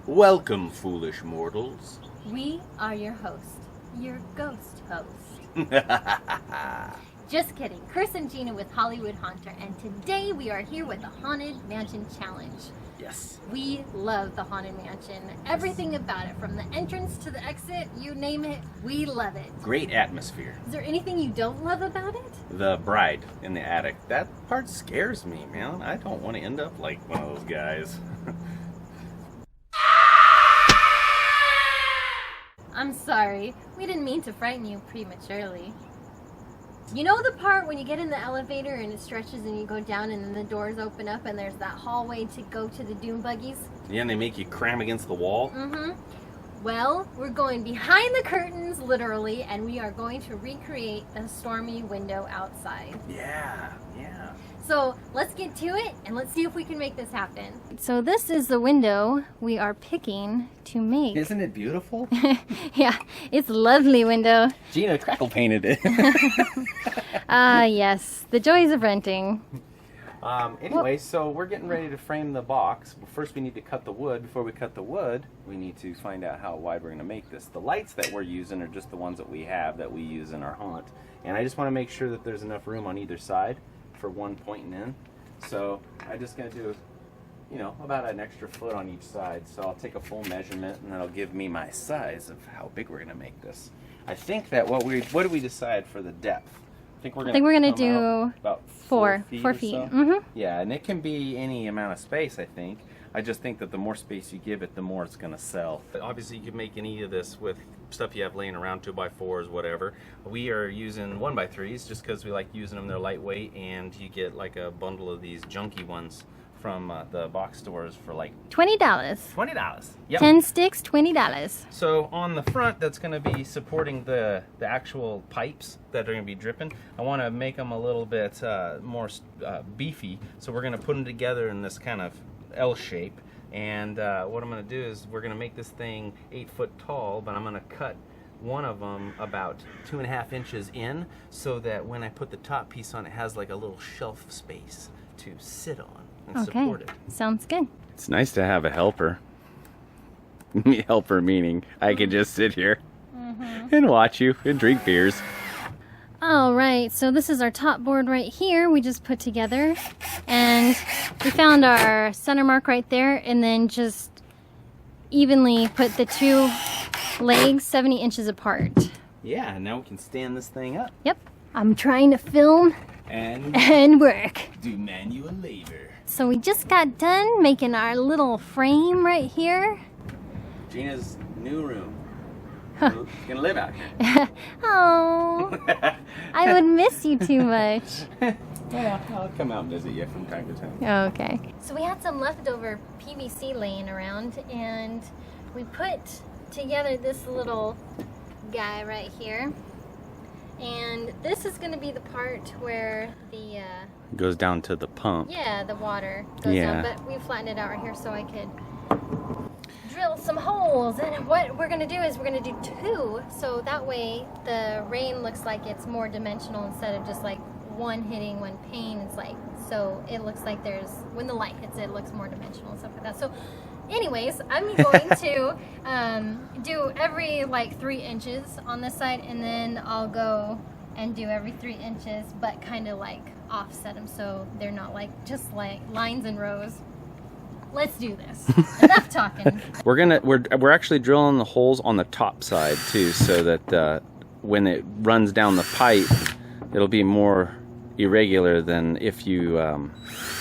Welcome, foolish mortals. We are your host, your ghost host. Just kidding. Chris and Gina with Hollywood Haunter, and today we are here with the Haunted Mansion Challenge. Yes. We love the Haunted Mansion. Everything about it, from the entrance to the exit, you name it, we love it. Great atmosphere. Is there anything you don't love about it? The bride in the attic. That part scares me, man. I don't want to end up like one of those guys. I'm sorry. We didn't mean to frighten you prematurely. You know the part when you get in the elevator and it stretches and you go down and then the doors open up and there's that hallway to go to the doom buggies? Yeah, and they make you cram against the wall. Mm-hmm. Well, we're going behind the curtains, literally, and we are going to recreate the stormy window outside. Yeah. So let's get to it and let's see if we can make this happen. So this is the window we are picking to make. Isn't it beautiful? Yeah, it's a lovely window. Gina crackle painted it. Yes, the joys of renting. Anyway, so we're getting ready to frame the box. First we need to cut the wood. Before we cut the wood, we need to find out how wide we're going to make this. The lights that we're using are just the ones that we have that we use in our haunt. And I just want to make sure that there's enough room on either side for one pointing in. So I'm just going to do, about an extra foot on each side. So I'll take a full measurement and that'll give me my size of how big we're going to make this. I think that what did we decide for the depth? I think we're going to do about 4 feet. So. Mm-hmm. Yeah, and it can be any amount of space, I think. I just think that the more space you give it, the more it's going to sell. But obviously, you can make any of this with stuff you have laying around, 2x4s, whatever. We are using 1x3s just because we like using them. They're lightweight, and you get like a bundle of these junky ones from the box stores for like $20. $20. Yep. 10 sticks, $20. So on the front, that's going to be supporting the actual pipes that are going to be dripping. I want to make them a little bit more beefy, so we're going to put them together in this kind of L shape. And what I'm going to do is we're going to make this thing 8 foot tall, but I'm going to cut one of them about 2.5 inches in, so that when I put the top piece on, it has like a little shelf space to sit on and support it. Sounds good. It's nice to have a helper. Helper meaning I can just sit here and watch you and drink beers. All right, so this is our top board right here we just put together, and we found our center mark right there, and then just evenly put the two legs 70 inches apart. Yeah, now we can stand this thing up. Yep, I'm trying to film and work. Do manual labor. So we just got done making our little frame right here. Gina's new room. She's gonna live out here. Oh, I would miss you too much. Yeah, I'll come out and visit you from time to time. Okay. So we had some leftover PVC laying around, and we put together this little guy right here. And this is going to be the part where the Goes down to the pump. yeah, the water goes down. But we flattened it out right here so I could drill some holes. And what we're going to do is we're going to do 2, so that way the rain looks like it's more dimensional instead of just like one hitting one pane. It's like, so it looks like there's, when the light hits it, it looks more dimensional and stuff like that. So anyways, I'm going to do every like 3 inches on this side, and then I'll go and do every 3 inches, but kind of like offset them so they're not like just like lines and rows. Let's do this. Enough talking. We're actually drilling the holes on the top side too, so that when it runs down the pipe, it'll be more irregular than if you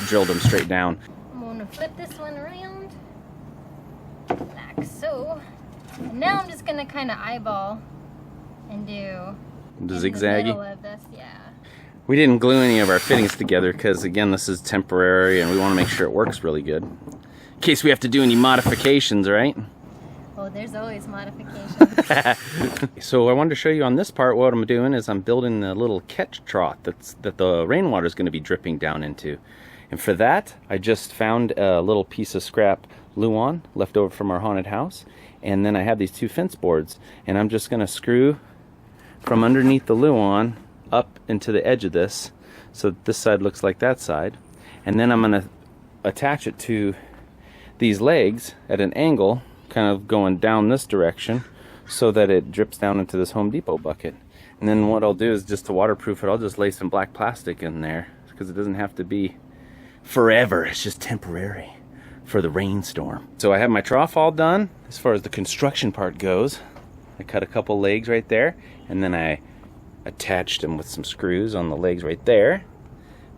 drilled them straight down. I'm gonna flip this one around like so. And now I'm just gonna kind of eyeball and do The in zigzaggy. the middle of this, yeah. We didn't glue any of our fittings together because, again, this is temporary and we want to make sure it works really good. In case we have to do any modifications, right? Oh, there's always modifications. So I wanted to show you on this part what I'm doing is I'm building a little catch trough that the rainwater is going to be dripping down into. And for that, I just found a little piece of scrap Luan left over from our haunted house. And then I have these 2 fence boards. And I'm just going to screw from underneath the Luan up into the edge of this, so this side looks like that side, and then I'm going to attach it to these legs at an angle kind of going down this direction so that it drips down into this Home Depot bucket. And then what I'll do is, just to waterproof it, I'll just lay some black plastic in there, because it doesn't have to be forever. It's just temporary for the rainstorm. So I have my trough all done. As far as the construction part goes, I cut a couple legs right there, and then I attached them with some screws on the legs right there,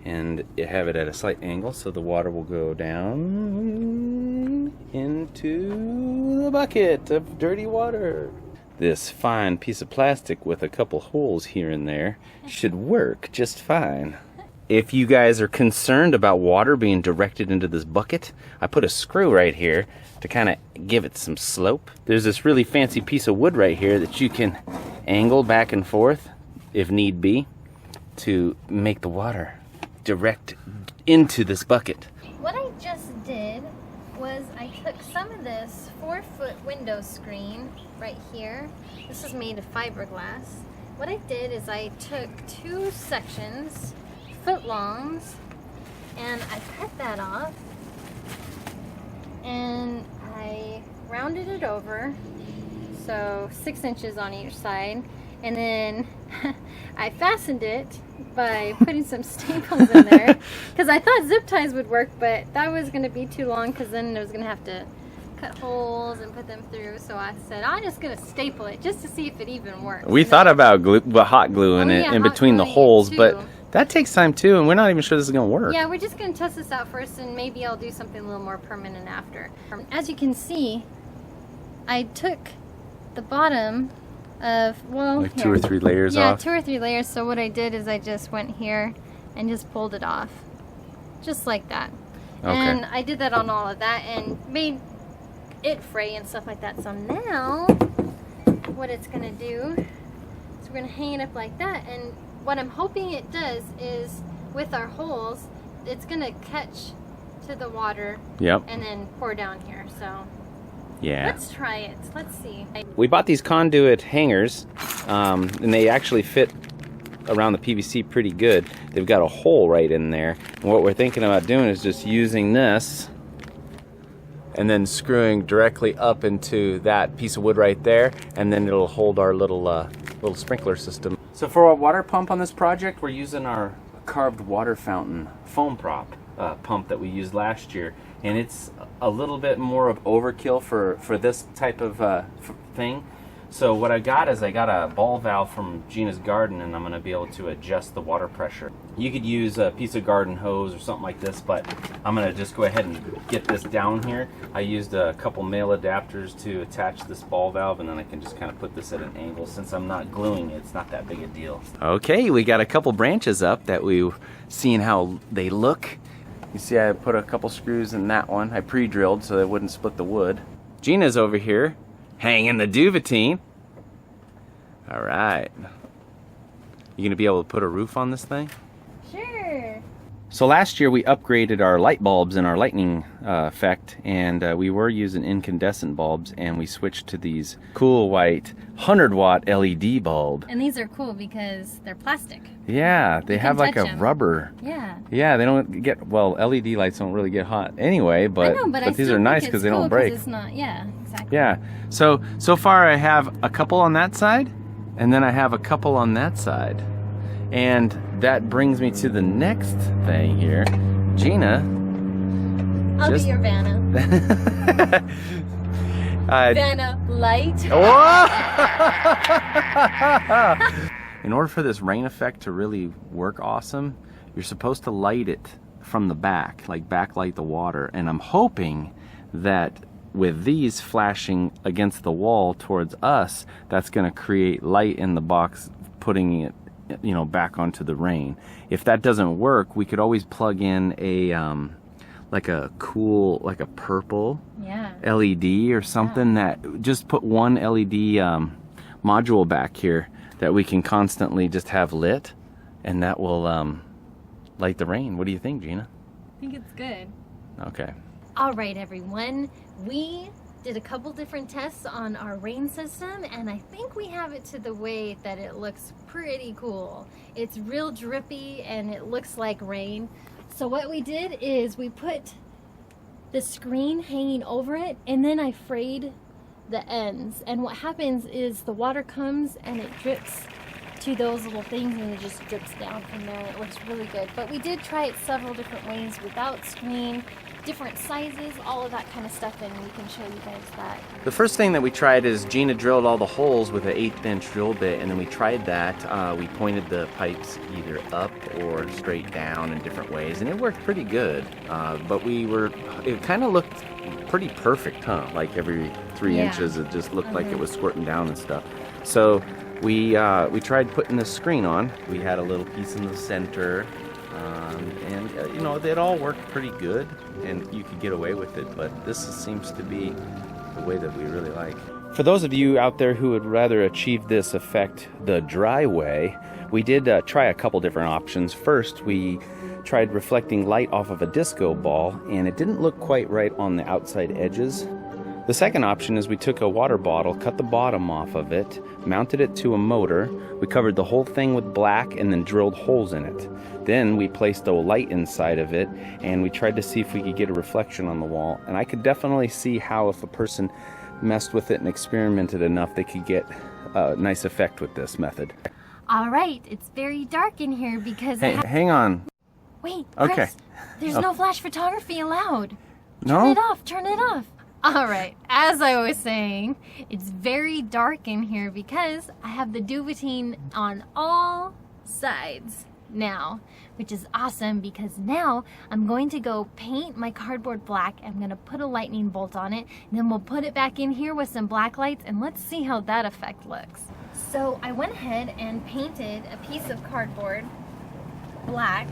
and you have it at a slight angle so the water will go down into the bucket of dirty water. This fine piece of plastic with a couple holes here and there should work just fine. If you guys are concerned about water being directed into this bucket, I put a screw right here to kind of give it some slope. There's this really fancy piece of wood right here that you can angle back and forth if need be to make the water direct into this bucket. What I just did was I took some of this 4-foot window screen right here. This is made of fiberglass. What I did is I took 2 sections, foot-longs, and I cut that off, and I rounded it over, so 6 inches on each side, and then I fastened it by putting some staples in there, because I thought zip ties would work, but that was going to be too long, because then I was going to have to cut holes and put them through. So I said, I'm just going to staple it just to see if it even works. We thought about hot gluing it in between the holes, but that takes time too, and we're not even sure this is going to work. Yeah, we're just going to test this out first, and maybe I'll do something a little more permanent after. As you can see, I took the bottom of, well, like 2 or 3 layers off. Yeah, 2 or 3 layers. So what I did is I just went here and just pulled it off, just like that. Okay. And I did that on all of that and made it fray and stuff like that. So now what it's going to do is we're going to hang it up like that, and what I'm hoping it does is with our holes, it's going to catch to the water. Yep. And then pour down here. So yeah, let's try it. Let's see. We bought these conduit hangers, and they actually fit around the PVC pretty good. They've got a hole right in there. And what we're thinking about doing is just using this and then screwing directly up into that piece of wood right there, and then it'll hold our little sprinkler system. So for our water pump on this project, we're using our carved water fountain foam prop pump that we used last year, and it's a little bit more of overkill for this type of thing. So what I got is I got a ball valve from Gina's garden, and I'm going to be able to adjust the water pressure. You could use a piece of garden hose or something like this, but I'm going to just go ahead and get this down here. I used a couple male adapters to attach this ball valve, and then I can just kind of put this at an angle. Since I'm not gluing it, it's not that big a deal. Okay, we got a couple branches up that we've seen how they look. You see I put a couple screws in that one. I pre-drilled so they wouldn't split the wood. Gina's over here hanging the duvetine. All right. You gonna be able to put a roof on this thing? Sure. So last year we upgraded our light bulbs in our lightning effect, and we were using incandescent bulbs, and we switched to these cool white 100-watt LED bulb. And these are cool because they're plastic. Yeah, they have like a rubber. Yeah. Yeah, they don't get, well, LED lights don't really get hot anyway, but, I know, but these are nice because they don't break. It's not, yeah, exactly. Yeah. So far I have a couple on that side, and then I have a couple on that side. And that brings me to the next thing here. Gina. I'll be your Vanna. Vanna light. In order for this rain effect to really work awesome, you're supposed to light it from the back, like backlight the water. And I'm hoping that with these flashing against the wall towards us, that's going to create light in the box, putting it, you know, back onto the rain. If that doesn't work, we could always plug in a like a cool, like a purple LED or something, that just put one LED module back here that we can constantly just have lit, and that will light the rain. What do you think, Gina? I think it's good. Okay. All right, everyone. We did a couple different tests on our rain system, and I think we have it to the way that it looks pretty cool. It's real drippy and it looks like rain. So what we did is we put the screen hanging over it, and then I frayed the ends. And what happens is the water comes and it drips to those little things, and it just drips down from there. It looks really good. But we did try it several different ways, without screen, different sizes, all of that kind of stuff, and we can show you guys that. The first thing that we tried is Gina drilled all the holes with an 1/8 inch drill bit, and then we tried that. We pointed the pipes either up or straight down in different ways, and it worked pretty good. But it kind of looked pretty perfect, huh? Like every 3 inches, it just looked like it was squirting down and stuff. So we tried putting the screen on. We had a little piece in the center, and you know, it all worked pretty good, and you could get away with it. But this seems to be the way that we really like. For those of you out there who would rather achieve this effect the dry way, we did try a couple different options. First, we tried reflecting light off of a disco ball, and it didn't look quite right on the outside edges. The second option is we took a water bottle, cut the bottom off of it, mounted it to a motor. We covered the whole thing with black and then drilled holes in it. Then we placed a light inside of it, and we tried to see if we could get a reflection on the wall. And I could definitely see how if a person messed with it and experimented enough, they could get a nice effect with this method. All right, it's very dark in here because... Hey, hang on. Wait, Chris, okay. There's no flash photography allowed. No? Turn it off, turn it off. All right, as I was saying, it's very dark in here because I have the duvetine on all sides now, which is awesome because now I'm going to go paint my cardboard black. I'm going to put a lightning bolt on it, and then we'll put it back in here with some black lights, and let's see how that effect looks. So I went ahead and painted a piece of cardboard black,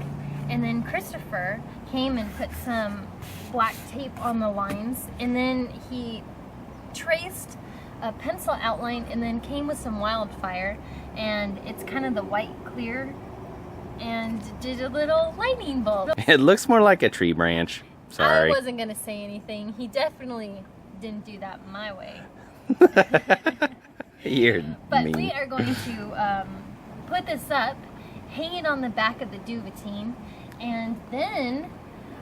and then Christopher came and put some black tape on the lines, and then he traced a pencil outline and then came with some wildfire, and it's kind of the white clear, and did a little lightning bolt. It looks more like a tree branch. Sorry. I wasn't gonna say anything. He definitely didn't do that my way. You're But mean. we are going to put this up, hang it on the back of the duvetine, and then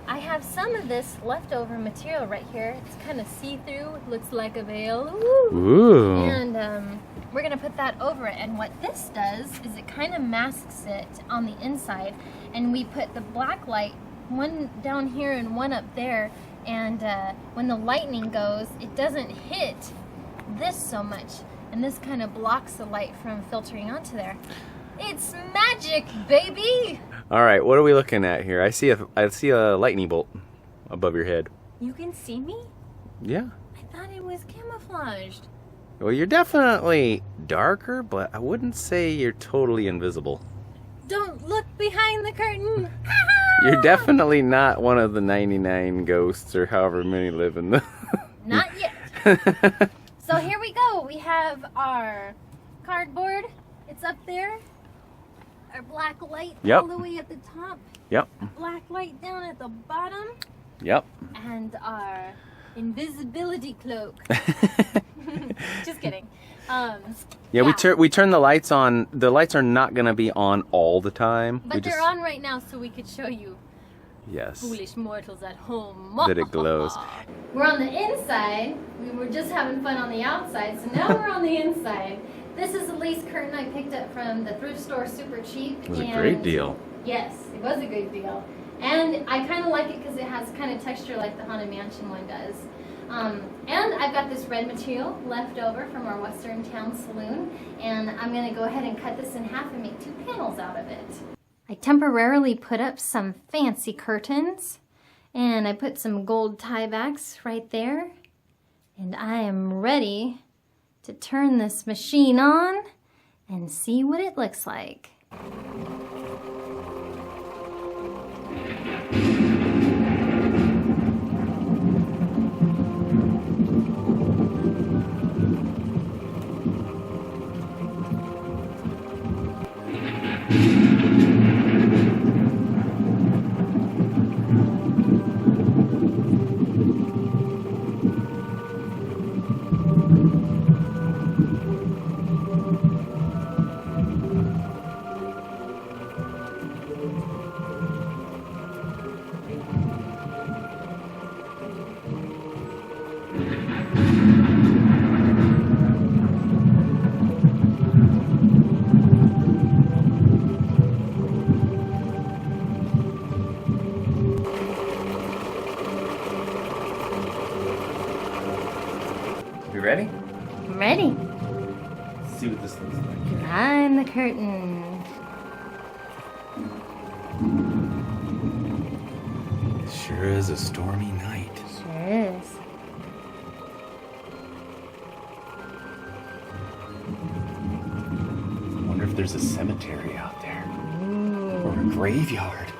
I have some of this leftover material right here. It's kind of see-through, looks like a veil. Ooh. And we're gonna put that over it. And what this does is it kind of masks it on the inside. And we put the black light, one down here and one up there. And when the lightning goes, it doesn't hit this so much. And this kind of blocks the light from filtering onto there. It's magic, baby! All right, what are we looking at here? I see a lightning bolt above your head. You can see me? Yeah. I thought it was camouflaged. Well, you're definitely darker, but I wouldn't say you're totally invisible. Don't look behind the curtain! You're definitely not one of the 99 ghosts or however many live in the... Not yet. So here we go. We have our cardboard. It's up there. Our black light all the way at the top. Yep. Black light down at the bottom. Yep. And our invisibility cloak. Just kidding. Yeah, we turn the lights on. The lights are not going to be on all the time. But they're on right now so we could show you. Yes. Foolish mortals at home. That it glows. We're on the inside. We were just having fun on the outside, so now we're on the inside. This is a lace curtain I picked up from the thrift store, super cheap. It was a great deal. Yes, it was a good deal. And I kind of like it because it has kind of texture like the Haunted Mansion one does. And I've got this red material left over from our Western Town Saloon, and I'm going to go ahead and cut this in half and make 2 panels out of it. I temporarily put up some fancy curtains, and I put some gold tiebacks right there, and I am ready to turn this machine on and see what it looks like. You ready? I'm ready. Let's see what this looks like. Behind the curtain. Sure is a stormy night. Sure is. I wonder if there's a cemetery out there. Ooh. Or a graveyard.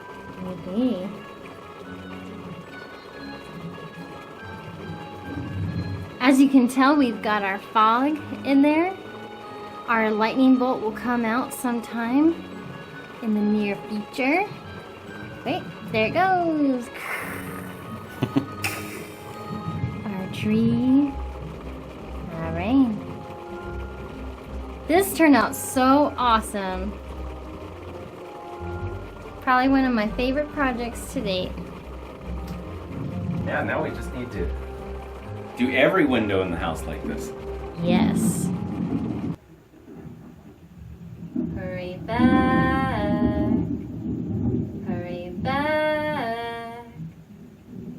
Maybe. As you can tell, we've got our fog in there. Our lightning bolt will come out sometime in the near future. Wait, there it goes. Our tree. Our rain. This turned out so awesome. Probably one of my favorite projects to date. Yeah, now we just need to do every window in the house like this. Yes. Hurry back. Hurry back.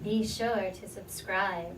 Be sure to subscribe.